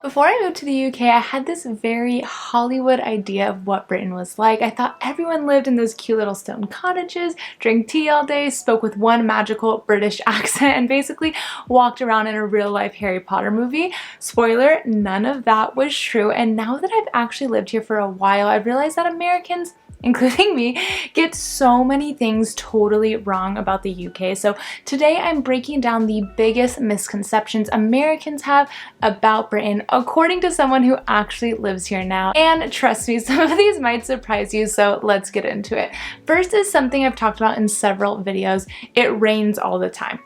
Before I moved to the UK, I had this very Hollywood idea of what Britain was like. I thought everyone lived in those cute little stone cottages, drank tea all day, spoke with one magical British accent, and basically walked around in a real-life Harry Potter movie. Spoiler, none of that was true, and now that I've actually lived here for a while, I've realized that Americans, including me, get so many things totally wrong about the UK. So today I'm breaking down the biggest misconceptions Americans have about Britain according to someone who actually lives here now. And trust me, some of these might surprise you, so let's get into it. First is something I've talked about in several videos. It rains all the time.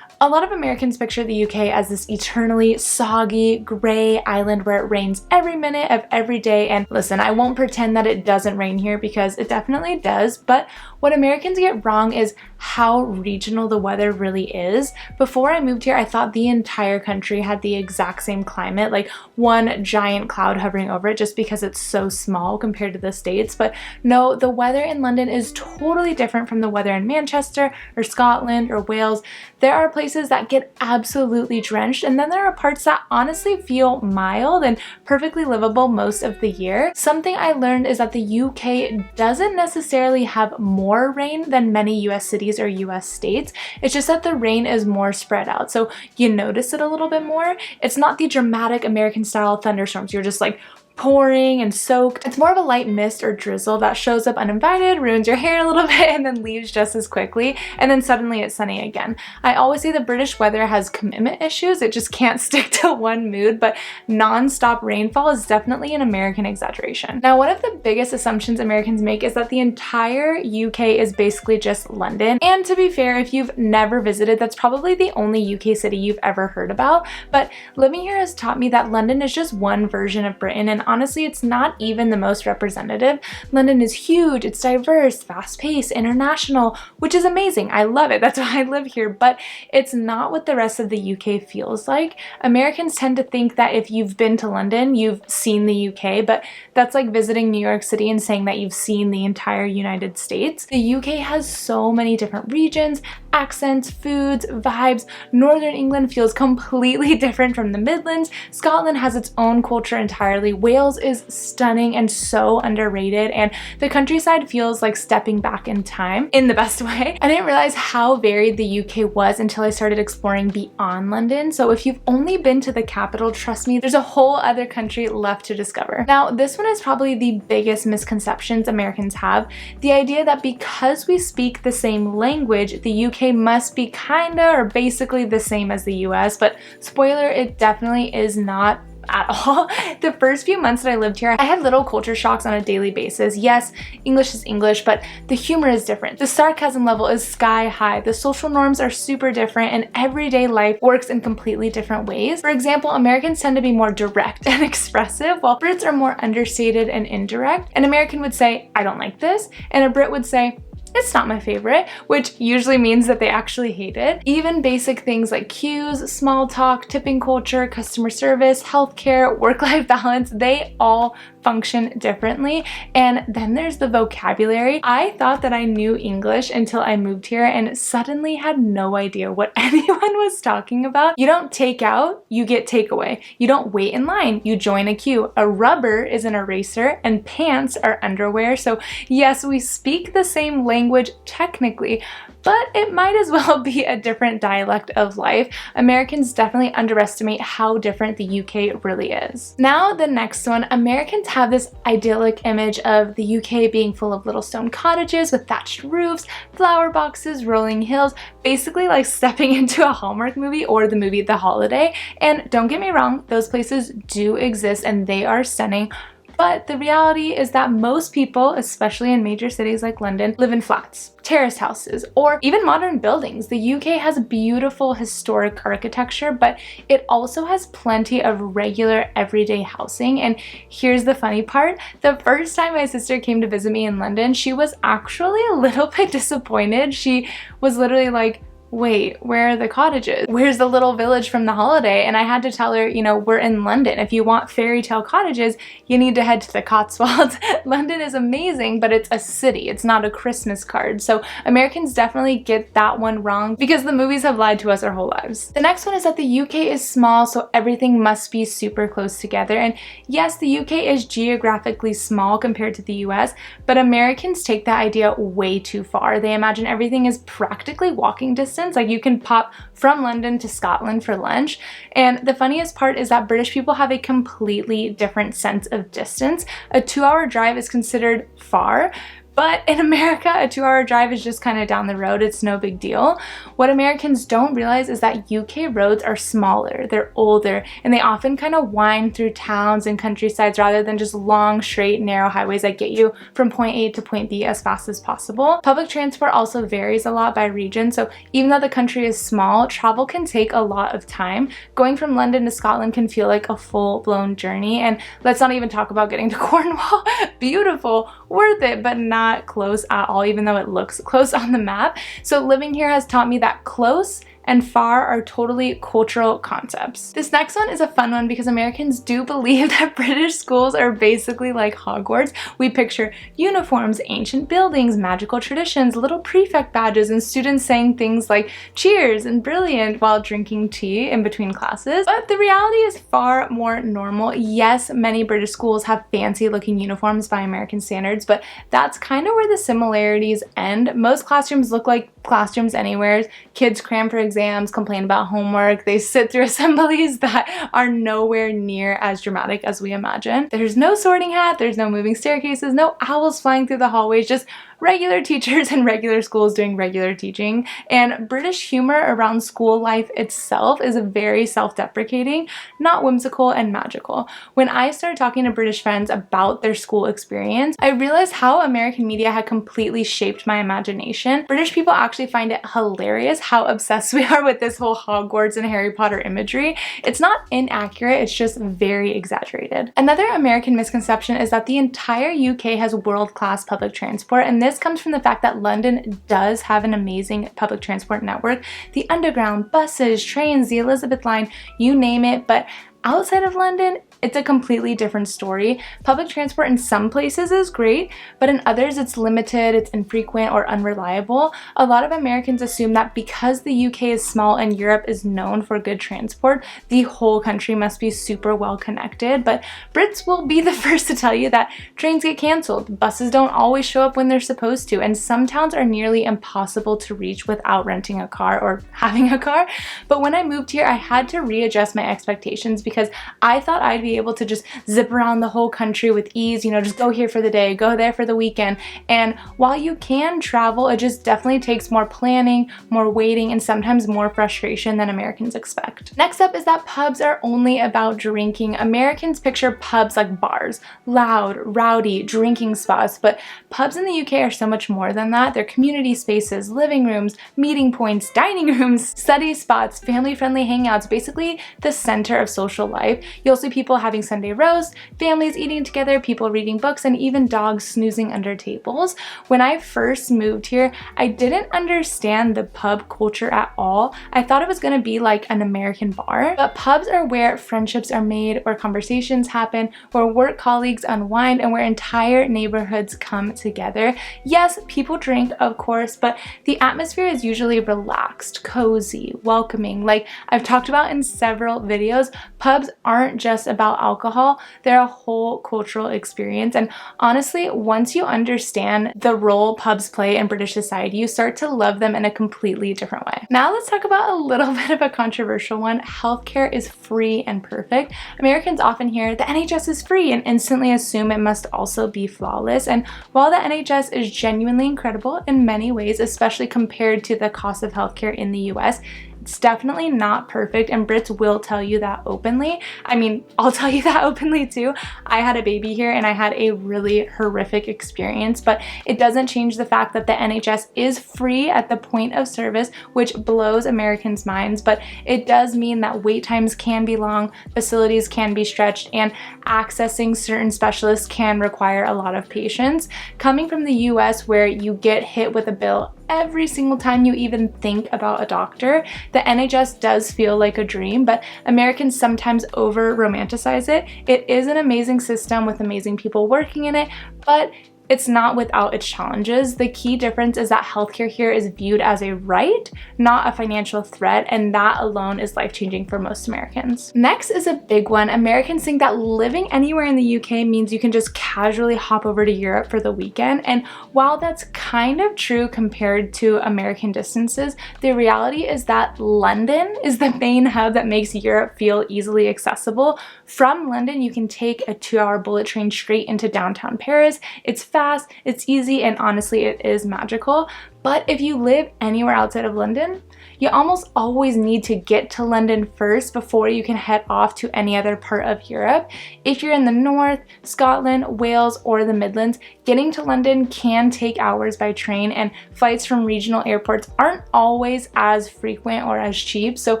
A lot of Americans picture the UK as this eternally soggy, gray island where it rains every minute of every day, and listen, I won't pretend that it doesn't rain here because it definitely does, but what Americans get wrong is how regional the weather really is. Before I moved here, I thought the entire country had the exact same climate, like one giant cloud hovering over it just because it's so small compared to the States, but no, the weather in London is totally different from the weather in Manchester or Scotland or Wales. There are places that get absolutely drenched, and then there are parts that honestly feel mild and perfectly livable most of the year. Something I learned is that the UK doesn't necessarily have more rain than many US cities or US states. It's just that the rain is more spread out, so you notice it a little bit more. It's not the dramatic American style thunderstorms. You're just like pouring and soaked. It's more of a light mist or drizzle that shows up uninvited, ruins your hair a little bit, and then leaves just as quickly, and then suddenly it's sunny again. I always say the British weather has commitment issues. It just can't stick to one mood, but non-stop rainfall is definitely an American exaggeration. Now, one of the biggest assumptions Americans make is that the entire UK is basically just London, and to be fair, if you've never visited, that's probably the only UK city you've ever heard about, but living here has taught me that London is just one version of Britain, and honestly, it's not even the most representative. London is huge, it's diverse, fast-paced, international, which is amazing. I love it. That's why I live here, but it's not what the rest of the UK feels like. Americans tend to think that if you've been to London, you've seen the UK, but that's like visiting New York City and saying that you've seen the entire United States. The UK has so many different regions, accents, foods, vibes. Northern England feels completely different from the Midlands. Scotland has its own culture entirely. Wales is stunning and so underrated, and the countryside feels like stepping back in time in the best way. I didn't realize how varied the UK was until I started exploring beyond London, so if you've only been to the capital, trust me, there's a whole other country left to discover. Now, this one is probably the biggest misconceptions Americans have, the idea that because we speak the same language, the UK must be kinda or basically the same as the US, but spoiler, it definitely is not at all. The first few months that I lived here, I had little culture shocks on a daily basis. Yes, English is English, but the humor is different. The sarcasm level is sky high. The social norms are super different, and everyday life works in completely different ways. For example, Americans tend to be more direct and expressive, while Brits are more understated and indirect. An American would say, "I don't like this," and a Brit would say, "It's not my favorite," which usually means that they actually hate it. Even basic things like cues, small talk, tipping culture, customer service, healthcare, work-life balance, they all function differently. And then there's the vocabulary. I thought that I knew English until I moved here and suddenly had no idea what anyone was talking about. You don't take out, you get takeaway. You don't wait in line, you join a queue. A rubber is an eraser and pants are underwear. So yes, we speak the same language technically, but it might as well be a different dialect of life. Americans definitely underestimate how different the UK really is. Now the next one, Americans have this idyllic image of the UK being full of little stone cottages with thatched roofs, flower boxes, rolling hills, basically like stepping into a Hallmark movie or the movie The Holiday. And don't get me wrong, those places do exist and they are stunning. But the reality is that most people, especially in major cities like London, live in flats, terraced houses, or even modern buildings. The UK has beautiful historic architecture, but it also has plenty of regular everyday housing. And here's the funny part. The first time my sister came to visit me in London, she was actually a little bit disappointed. She was literally like, wait, where are the cottages? Where's the little village from the holiday? And I had to tell her, you know, we're in London. If you want fairy tale cottages, you need to head to the Cotswolds. London is amazing, but it's a city. It's not a Christmas card. So Americans definitely get that one wrong because the movies have lied to us our whole lives. The next one is that the UK is small, so everything must be super close together. And yes, the UK is geographically small compared to the US, but Americans take that idea way too far. They imagine everything is practically walking distance. Like you can pop from London to Scotland for lunch. And the funniest part is that British people have a completely different sense of distance. A 2-hour drive is considered far, but in America, a 2-hour drive is just kind of down the road. It's no big deal. What Americans don't realize is that UK roads are smaller, they're older, and they often kind of wind through towns and countrysides rather than just long, straight, narrow highways that get you from point A to point B as fast as possible. Public transport also varies a lot by region, so even though the country is small, travel can take a lot of time. Going from London to Scotland can feel like a full-blown journey, and let's not even talk about getting to Cornwall. Beautiful, worth it, but not close at all, even though it looks close on the map. So living here has taught me that close and far are totally cultural concepts. This next one is a fun one because Americans do believe that British schools are basically like Hogwarts. We picture uniforms, ancient buildings, magical traditions, little prefect badges, and students saying things like cheers and brilliant while drinking tea in between classes. But the reality is far more normal. Yes, many British schools have fancy looking uniforms by American standards, but that's kind of where the similarities end. Most classrooms look like classrooms anywhere. Kids cram for exams, complain about homework, they sit through assemblies that are nowhere near as dramatic as we imagine. There's no sorting hat, there's no moving staircases, no owls flying through the hallways, just regular teachers in regular schools doing regular teaching. And British humor around school life itself is very self-deprecating, not whimsical and magical. When I started talking to British friends about their school experience, I realized how American media had completely shaped my imagination. British people actually find it hilarious how obsessed we are with this whole Hogwarts and Harry Potter imagery. It's not inaccurate, it's just very exaggerated. Another American misconception is that the entire UK has world-class public transport, and this comes from the fact that London does have an amazing public transport network. The Underground, buses, trains, the Elizabeth line, you name it, but outside of London, it's a completely different story. Public transport in some places is great, but in others it's limited, it's infrequent, or unreliable. A lot of Americans assume that because the UK is small and Europe is known for good transport, the whole country must be super well connected, but Brits will be the first to tell you that trains get cancelled, buses don't always show up when they're supposed to, and some towns are nearly impossible to reach without renting a car or having a car. But when I moved here, I had to readjust my expectations because I thought I'd be able to just zip around the whole country with ease, you know, just go here for the day, go there for the weekend. And while you can travel, it just definitely takes more planning, more waiting, and sometimes more frustration than Americans expect. Next up is that pubs are only about drinking. Americans picture pubs like bars, loud, rowdy, drinking spots, but pubs in the UK are so much more than that. They're community spaces, living rooms, meeting points, dining rooms, study spots, family-friendly hangouts, basically the center of social life. You'll see people having Sunday roast, families eating together, people reading books, and even dogs snoozing under tables. When I first moved here, I didn't understand the pub culture at all. I thought it was going to be like an American bar, but pubs are where friendships are made, where conversations happen, where work colleagues unwind, and where entire neighborhoods come together. Yes, people drink, of course, but the atmosphere is usually relaxed, cozy, welcoming. Like I've talked about in several videos, pubs aren't just about alcohol, they're a whole cultural experience. And honestly, once you understand the role pubs play in British society, you start to love them in a completely different way. Now let's talk about a little bit of a controversial one. Healthcare is free and perfect. Americans often hear the NHS is free and instantly assume it must also be flawless. And while the NHS is genuinely incredible in many ways, especially compared to the cost of healthcare in the US, it's definitely not perfect, and Brits will tell you that openly. I mean, I'll tell you that openly too. I had a baby here and I had a really horrific experience, but it doesn't change the fact that the NHS is free at the point of service, which blows Americans' minds, but it does mean that wait times can be long, facilities can be stretched, and accessing certain specialists can require a lot of patience. Coming from the US, where you get hit with a bill every single time you even think about a doctor. The NHS does feel like a dream, but Americans sometimes over-romanticize it. It is an amazing system with amazing people working in it, but it's not without its challenges. The key difference is that healthcare here is viewed as a right, not a financial threat, and that alone is life-changing for most Americans. Next is a big one. Americans think that living anywhere in the UK means you can just casually hop over to Europe for the weekend, and while that's kind of true compared to American distances, the reality is that London is the main hub that makes Europe feel easily accessible. From London, you can take a 2-hour bullet train straight into downtown Paris. It's fast, it's easy, and honestly, it is magical. But if you live anywhere outside of London, you almost always need to get to London first before you can head off to any other part of Europe. If you're in the north, Scotland, Wales, or the Midlands, getting to London can take hours by train, and flights from regional airports aren't always as frequent or as cheap. So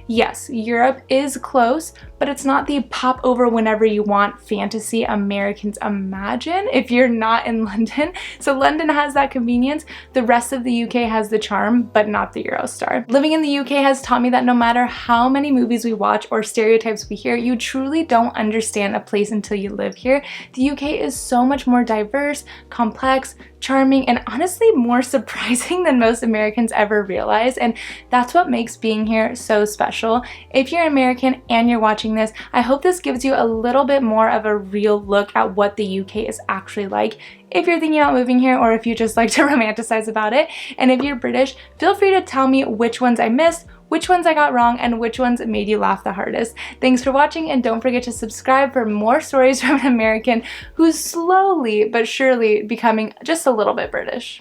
yes, Europe is close, but it's not the pop over whenever you want fantasy Americans imagine if you're not in London. So London has that convenience. The rest of the UK has the charm, but not the Eurostar. Living in the UK has taught me that no matter how many movies we watch or stereotypes we hear, you truly don't understand a place until you live here. The UK is so much more diverse, complex, charming, and honestly more surprising than most Americans ever realize, and that's what makes being here so special. If you're American and you're watching this, I hope this gives you a little bit more of a real look at what the UK is actually like, if you're thinking about moving here or if you just like to romanticize about it. And if you're British, feel free to tell me which ones I missed, which ones I got wrong, and which ones made you laugh the hardest. Thanks for watching, and don't forget to subscribe for more stories from an American who's slowly but surely becoming just a little bit British.